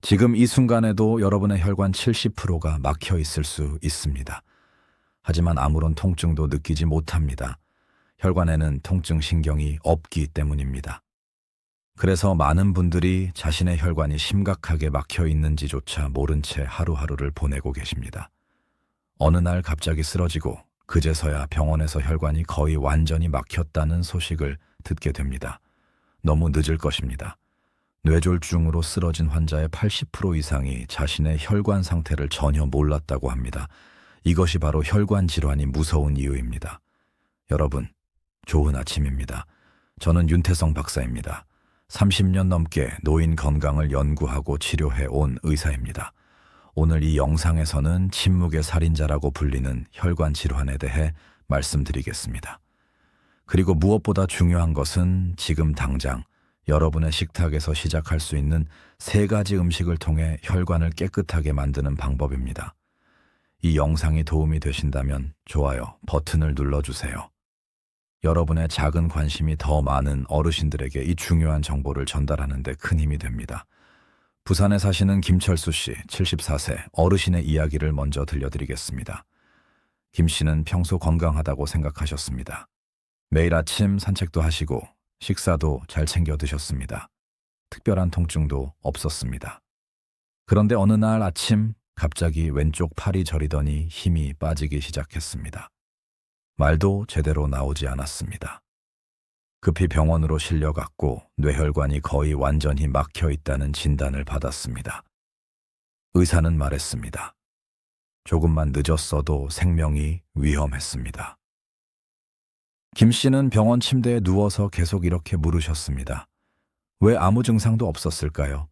지금 이 순간에도 여러분의 혈관 70%가 막혀 있을 수 있습니다. 하지만 아무런 통증도 느끼지 못합니다. 혈관에는 통증 신경이 없기 때문입니다. 그래서 많은 분들이 자신의 혈관이 심각하게 막혀 있는지조차 모른 채 하루하루를 보내고 계십니다. 어느 날 갑자기 쓰러지고 그제서야 병원에서 혈관이 거의 완전히 막혔다는 소식을 듣게 됩니다. 너무 늦을 것입니다. 뇌졸중으로 쓰러진 환자의 80% 이상이 자신의 혈관 상태를 전혀 몰랐다고 합니다. 이것이 바로 혈관 질환이 무서운 이유입니다. 여러분, 좋은 아침입니다. 저는 윤태성 박사입니다. 30년 넘게 노인 건강을 연구하고 치료해 온 의사입니다. 오늘 이 영상에서는 침묵의 살인자라고 불리는 혈관 질환에 대해 말씀드리겠습니다. 그리고 무엇보다 중요한 것은 지금 당장 여러분의 식탁에서 시작할 수 있는 3가지 음식을 통해 혈관을 깨끗하게 만드는 방법입니다. 이 영상이 도움이 되신다면 좋아요 버튼을 눌러주세요. 여러분의 작은 관심이 더 많은 어르신들에게 이 중요한 정보를 전달하는 데 큰 힘이 됩니다. 부산에 사시는 김철수 씨, 74세 어르신의 이야기를 먼저 들려드리겠습니다. 김 씨는 평소 건강하다고 생각하셨습니다. 매일 아침 산책도 하시고 식사도 잘 챙겨 드셨습니다. 특별한 통증도 없었습니다. 그런데 어느 날 아침 갑자기 왼쪽 팔이 저리더니 힘이 빠지기 시작했습니다. 말도 제대로 나오지 않았습니다. 급히 병원으로 실려갔고 뇌혈관이 거의 완전히 막혀 있다는 진단을 받았습니다. 의사는 말했습니다. 조금만 늦었어도 생명이 위험했습니다. 김 씨는 병원 침대에 누워서 계속 이렇게 물으셨습니다. 왜 아무 증상도 없었을까요?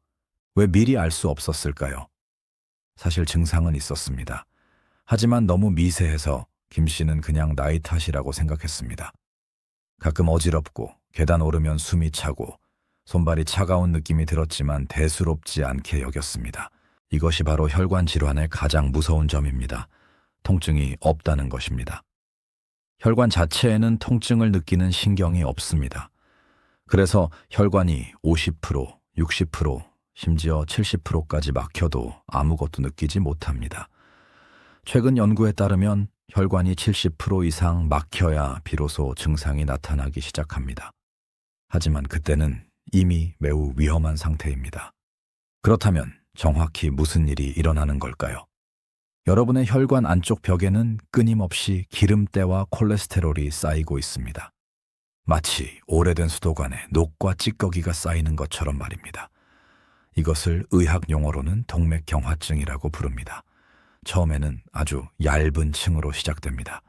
왜 미리 알 수 없었을까요? 사실 증상은 있었습니다. 하지만 너무 미세해서 김 씨는 그냥 나이 탓이라고 생각했습니다. 가끔 어지럽고 계단 오르면 숨이 차고 손발이 차가운 느낌이 들었지만 대수롭지 않게 여겼습니다. 이것이 바로 혈관 질환의 가장 무서운 점입니다. 통증이 없다는 것입니다. 혈관 자체에는 통증을 느끼는 신경이 없습니다. 그래서 혈관이 50%, 60%, 심지어 70%까지 막혀도 아무것도 느끼지 못합니다. 최근 연구에 따르면 혈관이 70% 이상 막혀야 비로소 증상이 나타나기 시작합니다. 하지만 그때는 이미 매우 위험한 상태입니다. 그렇다면 정확히 무슨 일이 일어나는 걸까요? 여러분의 혈관 안쪽 벽에는 끊임없이 기름때와 콜레스테롤이 쌓이고 있습니다. 마치 오래된 수도관에 녹과 찌꺼기가 쌓이는 것처럼 말입니다. 이것을 의학 용어로는 동맥경화증이라고 부릅니다. 처음에는 아주 얇은 층으로 시작됩니다.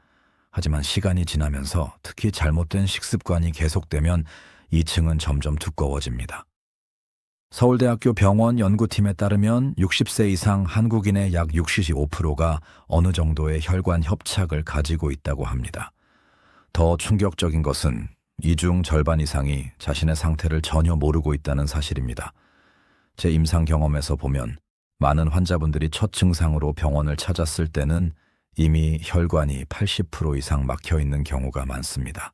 하지만 시간이 지나면서 특히 잘못된 식습관이 계속되면 이 층은 점점 두꺼워집니다. 서울대학교 병원 연구팀에 따르면 60세 이상 한국인의 약 65%가 어느 정도의 혈관 협착을 가지고 있다고 합니다. 더 충격적인 것은 이 중 절반 이상이 자신의 상태를 전혀 모르고 있다는 사실입니다. 제 임상 경험에서 보면 많은 환자분들이 첫 증상으로 병원을 찾았을 때는 이미 혈관이 80% 이상 막혀 있는 경우가 많습니다.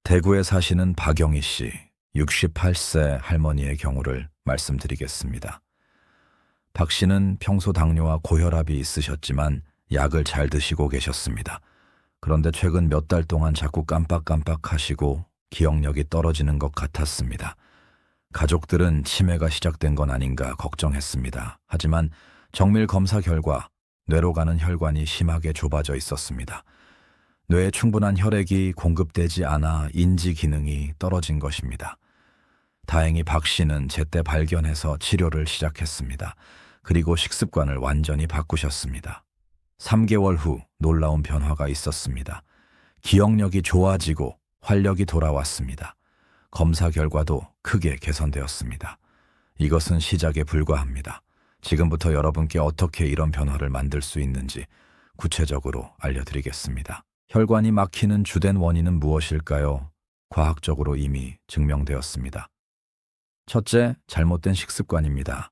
대구에 사시는 박영희 씨, 68세 할머니의 경우를 말씀드리겠습니다. 박 씨는 평소 당뇨와 고혈압이 있으셨지만 약을 잘 드시고 계셨습니다. 그런데 최근 몇 달 동안 자꾸 깜빡깜빡하시고 기억력이 떨어지는 것 같았습니다. 가족들은 치매가 시작된 건 아닌가 걱정했습니다. 하지만 정밀 검사 결과 뇌로 가는 혈관이 심하게 좁아져 있었습니다. 뇌에 충분한 혈액이 공급되지 않아 인지 기능이 떨어진 것입니다. 다행히 박 씨는 제때 발견해서 치료를 시작했습니다. 그리고 식습관을 완전히 바꾸셨습니다. 3개월 후 놀라운 변화가 있었습니다. 기억력이 좋아지고 활력이 돌아왔습니다. 검사 결과도 크게 개선되었습니다. 이것은 시작에 불과합니다. 지금부터 여러분께 어떻게 이런 변화를 만들 수 있는지 구체적으로 알려드리겠습니다. 혈관이 막히는 주된 원인은 무엇일까요? 과학적으로 이미 증명되었습니다. 첫째, 잘못된 식습관입니다.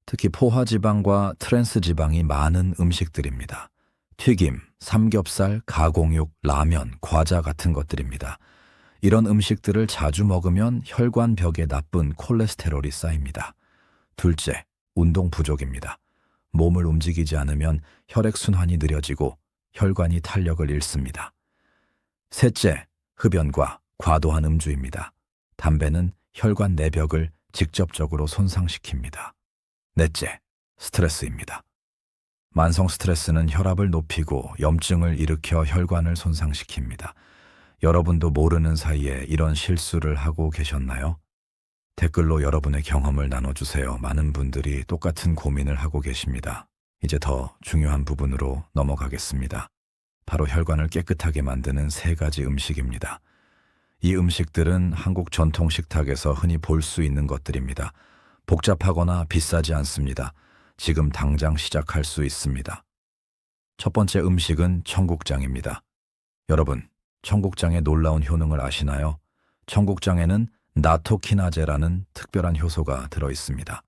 특히 포화지방과 트랜스지방이 많은 음식들입니다. 튀김, 삼겹살, 가공육, 라면, 과자 같은 것들입니다. 이런 음식들을 자주 먹으면 혈관 벽에 나쁜 콜레스테롤이 쌓입니다. 둘째, 운동 부족입니다. 몸을 움직이지 않으면 혈액순환이 느려지고 혈관이 탄력을 잃습니다. 셋째, 흡연과 과도한 음주입니다. 담배는 혈관 내벽을 직접적으로 손상시킵니다. 넷째, 스트레스입니다. 만성 스트레스는 혈압을 높이고 염증을 일으켜 혈관을 손상시킵니다. 여러분도 모르는 사이에 이런 실수를 하고 계셨나요? 댓글로 여러분의 경험을 나눠주세요. 많은 분들이 똑같은 고민을 하고 계십니다. 이제 더 중요한 부분으로 넘어가겠습니다. 바로 혈관을 깨끗하게 만드는 3가지 음식입니다. 이 음식들은 한국 전통 식탁에서 흔히 볼 수 있는 것들입니다. 복잡하거나 비싸지 않습니다. 지금 당장 시작할 수 있습니다. 첫 번째 음식은 청국장입니다. 여러분, 청국장의 놀라운 효능을 아시나요? 청국장에는 나토키나제라는 특별한 효소가 들어 있습니다.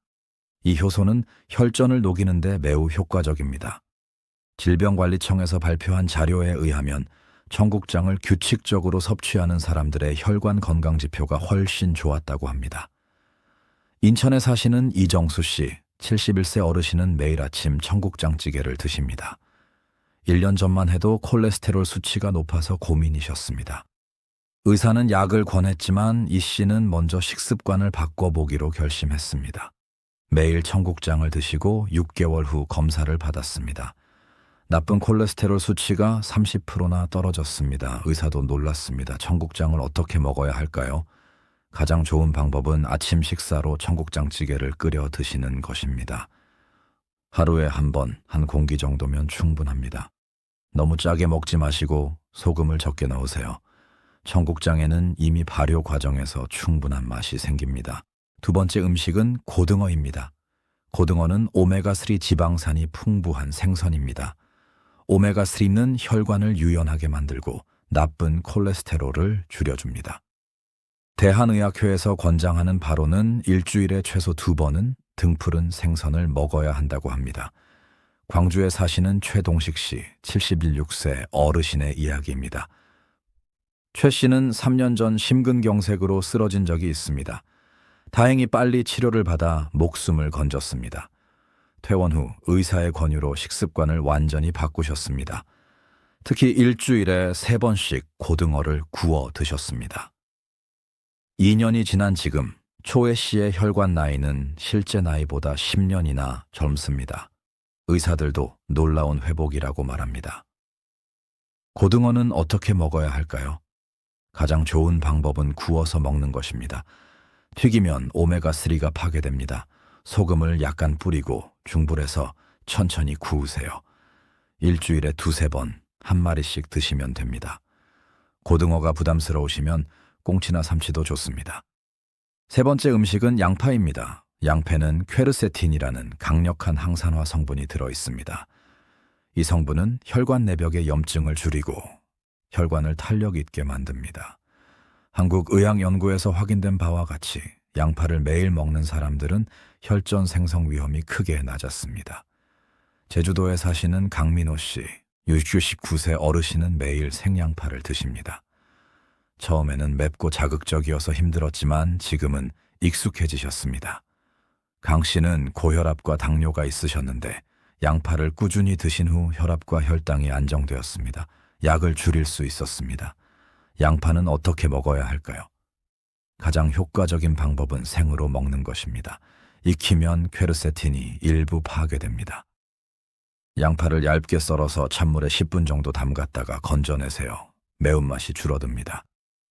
이 효소는 혈전을 녹이는데 매우 효과적입니다. 질병관리청에서 발표한 자료에 의하면 청국장을 규칙적으로 섭취하는 사람들의 혈관 건강 지표가 훨씬 좋았다고 합니다. 인천에 사시는 이정수 씨, 71세 어르신은 매일 아침 청국장찌개를 드십니다. 1년 전만 해도 콜레스테롤 수치가 높아서 고민이셨습니다. 의사는 약을 권했지만 이 씨는 먼저 식습관을 바꿔보기로 결심했습니다. 매일 청국장을 드시고 6개월 후 검사를 받았습니다. 나쁜 콜레스테롤 수치가 30%나 떨어졌습니다. 의사도 놀랐습니다. 청국장을 어떻게 먹어야 할까요? 가장 좋은 방법은 아침 식사로 청국장찌개를 끓여 드시는 것입니다. 하루에 한 번, 한 공기 정도면 충분합니다. 너무 짜게 먹지 마시고 소금을 적게 넣으세요. 청국장에는 이미 발효 과정에서 충분한 맛이 생깁니다. 두 번째 음식은 고등어입니다. 고등어는 오메가3 지방산이 풍부한 생선입니다. 오메가3는 혈관을 유연하게 만들고 나쁜 콜레스테롤을 줄여줍니다. 대한의학회에서 권장하는 바로는 일주일에 최소 2번은 등푸른 생선을 먹어야 한다고 합니다. 광주에 사시는 최동식 씨, 76세 어르신의 이야기입니다. 최 씨는 3년 전 심근경색으로 쓰러진 적이 있습니다. 다행히 빨리 치료를 받아 목숨을 건졌습니다. 퇴원 후 의사의 권유로 식습관을 완전히 바꾸셨습니다. 특히 일주일에 3번씩 고등어를 구워 드셨습니다. 2년이 지난 지금 초애 씨의 혈관 나이는 실제 나이보다 10년이나 젊습니다. 의사들도 놀라운 회복이라고 말합니다. 고등어는 어떻게 먹어야 할까요? 가장 좋은 방법은 구워서 먹는 것입니다. 튀기면 오메가3가 파괴됩니다. 소금을 약간 뿌리고 중불에서 천천히 구우세요. 일주일에 2-3번 한 마리씩 드시면 됩니다. 고등어가 부담스러우시면 꽁치나 삼치도 좋습니다. 세 번째 음식은 양파입니다. 양패는 퀘르세틴이라는 강력한 항산화 성분이 들어 있습니다. 이 성분은 혈관 내벽의 염증을 줄이고 혈관을 탄력 있게 만듭니다. 한국의학연구에서 확인된 바와 같이 양파를 매일 먹는 사람들은 혈전 생성 위험이 크게 낮았습니다. 제주도에 사시는 강민호 씨, 69세 어르신은 매일 생양파를 드십니다. 처음에는 맵고 자극적이어서 힘들었지만 지금은 익숙해지셨습니다. 강 씨는 고혈압과 당뇨가 있으셨는데 양파를 꾸준히 드신 후 혈압과 혈당이 안정되었습니다. 약을 줄일 수 있었습니다. 양파는 어떻게 먹어야 할까요? 가장 효과적인 방법은 생으로 먹는 것입니다. 익히면 퀘르세틴이 일부 파괴됩니다. 양파를 얇게 썰어서 찬물에 10분 정도 담갔다가 건져내세요. 매운맛이 줄어듭니다.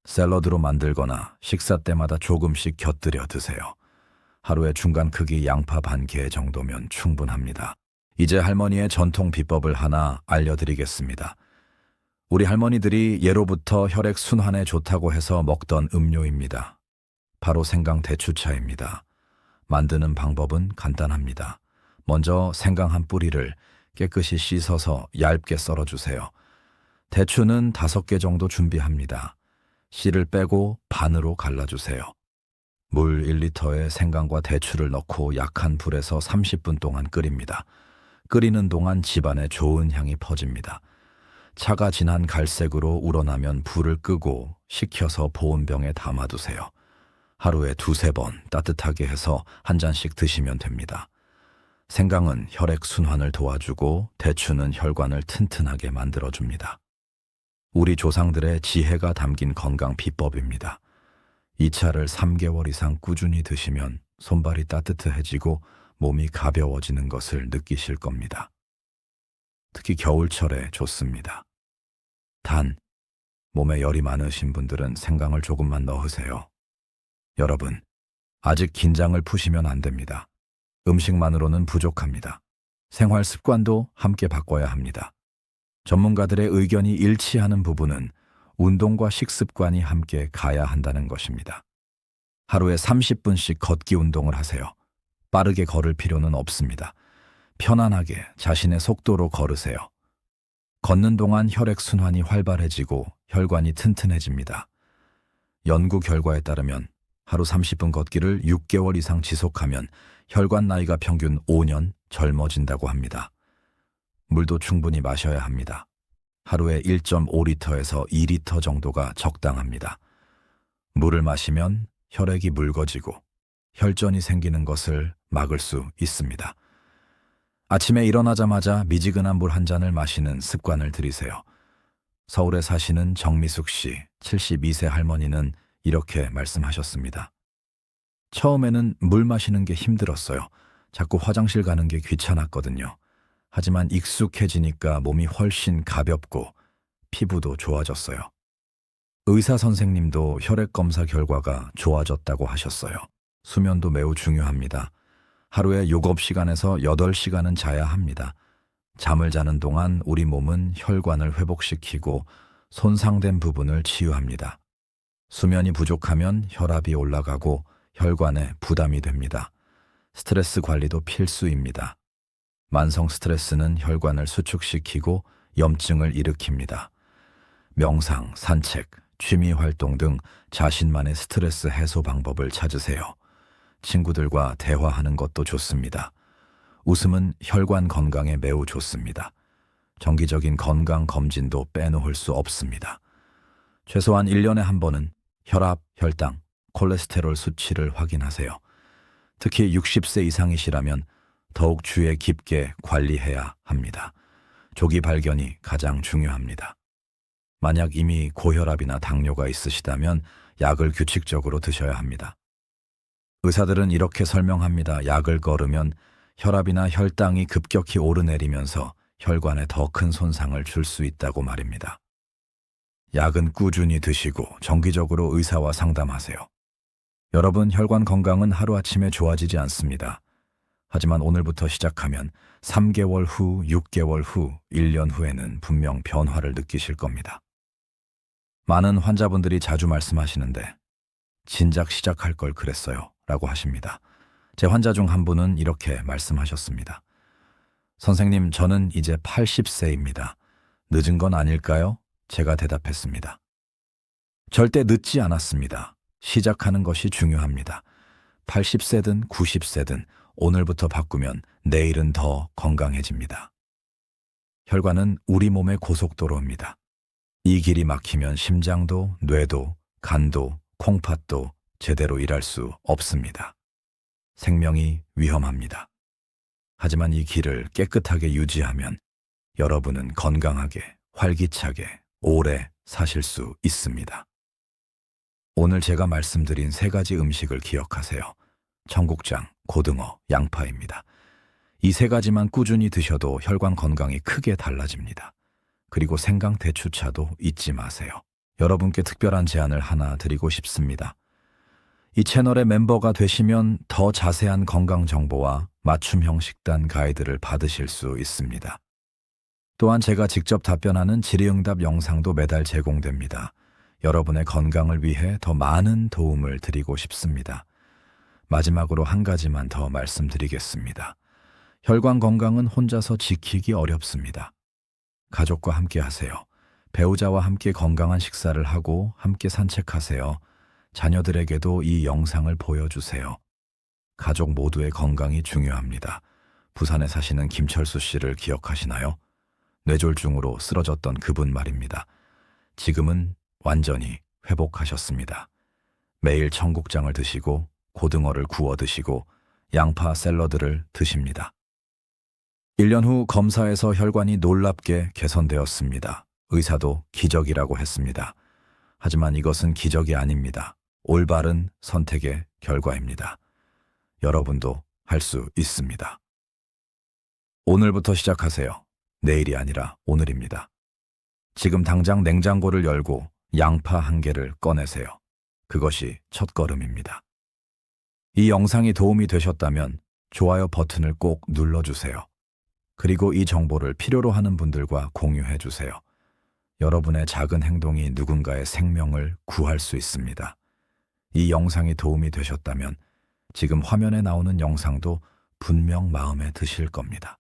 샐러드로 만들거나 식사 때마다 조금씩 곁들여 드세요. 하루에 중간 크기 양파 반 개 정도면 충분합니다. 이제 할머니의 전통 비법을 하나 알려드리겠습니다. 우리 할머니들이 예로부터 혈액 순환에 좋다고 해서 먹던 음료입니다. 바로 생강 대추차입니다. 만드는 방법은 간단합니다. 먼저 생강 한 뿌리를 깨끗이 씻어서 얇게 썰어주세요. 대추는 5개 정도 준비합니다. 씨를 빼고 반으로 갈라주세요. 물 1리터에 생강과 대추를 넣고 약한 불에서 30분 동안 끓입니다. 끓이는 동안 집안에 좋은 향이 퍼집니다. 차가 진한 갈색으로 우러나면 불을 끄고 식혀서 보온병에 담아두세요. 하루에 2-3번 따뜻하게 해서 한 잔씩 드시면 됩니다. 생강은 혈액 순환을 도와주고 대추는 혈관을 튼튼하게 만들어줍니다. 우리 조상들의 지혜가 담긴 건강 비법입니다. 이 차를 3개월 이상 꾸준히 드시면 손발이 따뜻해지고 몸이 가벼워지는 것을 느끼실 겁니다. 특히 겨울철에 좋습니다. 단, 몸에 열이 많으신 분들은 생강을 조금만 넣으세요. 여러분, 아직 긴장을 푸시면 안 됩니다. 음식만으로는 부족합니다. 생활 습관도 함께 바꿔야 합니다. 전문가들의 의견이 일치하는 부분은 운동과 식습관이 함께 가야 한다는 것입니다. 하루에 30분씩 걷기 운동을 하세요. 빠르게 걸을 필요는 없습니다. 편안하게 자신의 속도로 걸으세요. 걷는 동안 혈액순환이 활발해지고 혈관이 튼튼해집니다. 연구 결과에 따르면 하루 30분 걷기를 6개월 이상 지속하면 혈관 나이가 평균 5년 젊어진다고 합니다. 물도 충분히 마셔야 합니다. 하루에 1.5리터에서 2리터 정도가 적당합니다. 물을 마시면 혈액이 묽어지고 혈전이 생기는 것을 막을 수 있습니다. 아침에 일어나자마자 미지근한 물 한 잔을 마시는 습관을 들이세요. 서울에 사시는 정미숙 씨, 72세 할머니는 이렇게 말씀하셨습니다. 처음에는 물 마시는 게 힘들었어요. 자꾸 화장실 가는 게 귀찮았거든요. 하지만 익숙해지니까 몸이 훨씬 가볍고 피부도 좋아졌어요. 의사 선생님도 혈액 검사 결과가 좋아졌다고 하셨어요. 수면도 매우 중요합니다. 하루에 6시간에서 8시간은 자야 합니다. 잠을 자는 동안 우리 몸은 혈관을 회복시키고 손상된 부분을 치유합니다. 수면이 부족하면 혈압이 올라가고 혈관에 부담이 됩니다. 스트레스 관리도 필수입니다. 만성 스트레스는 혈관을 수축시키고 염증을 일으킵니다. 명상, 산책, 취미 활동 등 자신만의 스트레스 해소 방법을 찾으세요. 친구들과 대화하는 것도 좋습니다. 웃음은 혈관 건강에 매우 좋습니다. 정기적인 건강 검진도 빼놓을 수 없습니다. 최소한 1년에 한 번은 혈압, 혈당, 콜레스테롤 수치를 확인하세요. 특히 60세 이상이시라면 더욱 주의 깊게 관리해야 합니다. 조기 발견이 가장 중요합니다. 만약 이미 고혈압이나 당뇨가 있으시다면 약을 규칙적으로 드셔야 합니다. 의사들은 이렇게 설명합니다. 약을 걸으면 혈압이나 혈당이 급격히 오르내리면서 혈관에 더 큰 손상을 줄 수 있다고 말입니다. 약은 꾸준히 드시고 정기적으로 의사와 상담하세요. 여러분, 혈관 건강은 하루아침에 좋아지지 않습니다. 하지만 오늘부터 시작하면 3개월 후, 6개월 후, 1년 후에는 분명 변화를 느끼실 겁니다. 많은 환자분들이 자주 말씀하시는데 진작 시작할 걸 그랬어요 라고 하십니다. 제 환자 중 한 분은 이렇게 말씀하셨습니다. 선생님, 저는 이제 80세입니다. 늦은 건 아닐까요? 제가 대답했습니다. 절대 늦지 않았습니다. 시작하는 것이 중요합니다. 80세든 90세든 오늘부터 바꾸면 내일은 더 건강해집니다. 혈관은 우리 몸의 고속도로입니다. 이 길이 막히면 심장도, 뇌도, 간도, 콩팥도 제대로 일할 수 없습니다. 생명이 위험합니다. 하지만 이 길을 깨끗하게 유지하면 여러분은 건강하게, 활기차게, 오래 사실 수 있습니다. 오늘 제가 말씀드린 3가지 음식을 기억하세요. 청국장, 고등어, 양파입니다. 이 3가지만 꾸준히 드셔도 혈관 건강이 크게 달라집니다. 그리고 생강 대추차도 잊지 마세요. 여러분께 특별한 제안을 하나 드리고 싶습니다. 이 채널의 멤버가 되시면 더 자세한 건강 정보와 맞춤형 식단 가이드를 받으실 수 있습니다. 또한 제가 직접 답변하는 질의응답 영상도 매달 제공됩니다. 여러분의 건강을 위해 더 많은 도움을 드리고 싶습니다. 마지막으로 한 가지만 더 말씀드리겠습니다. 혈관 건강은 혼자서 지키기 어렵습니다. 가족과 함께 하세요. 배우자와 함께 건강한 식사를 하고 함께 산책하세요. 자녀들에게도 이 영상을 보여주세요. 가족 모두의 건강이 중요합니다. 부산에 사시는 김철수 씨를 기억하시나요? 뇌졸중으로 쓰러졌던 그분 말입니다. 지금은 완전히 회복하셨습니다. 매일 청국장을 드시고 고등어를 구워 드시고 양파 샐러드를 드십니다. 1년 후 검사에서 혈관이 놀랍게 개선되었습니다. 의사도 기적이라고 했습니다. 하지만 이것은 기적이 아닙니다. 올바른 선택의 결과입니다. 여러분도 할 수 있습니다. 오늘부터 시작하세요. 내일이 아니라 오늘입니다. 지금 당장 냉장고를 열고 양파 한 개를 꺼내세요. 그것이 첫걸음입니다. 이 영상이 도움이 되셨다면 좋아요 버튼을 꼭 눌러주세요. 그리고 이 정보를 필요로 하는 분들과 공유해 주세요. 여러분의 작은 행동이 누군가의 생명을 구할 수 있습니다. 이 영상이 도움이 되셨다면 지금 화면에 나오는 영상도 분명 마음에 드실 겁니다.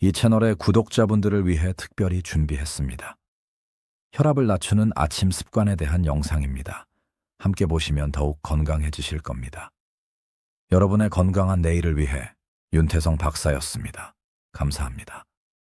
이 채널의 구독자분들을 위해 특별히 준비했습니다. 혈압을 낮추는 아침 습관에 대한 영상입니다. 함께 보시면 더욱 건강해지실 겁니다. 여러분의 건강한 내일을 위해 윤태성 박사였습니다. 감사합니다.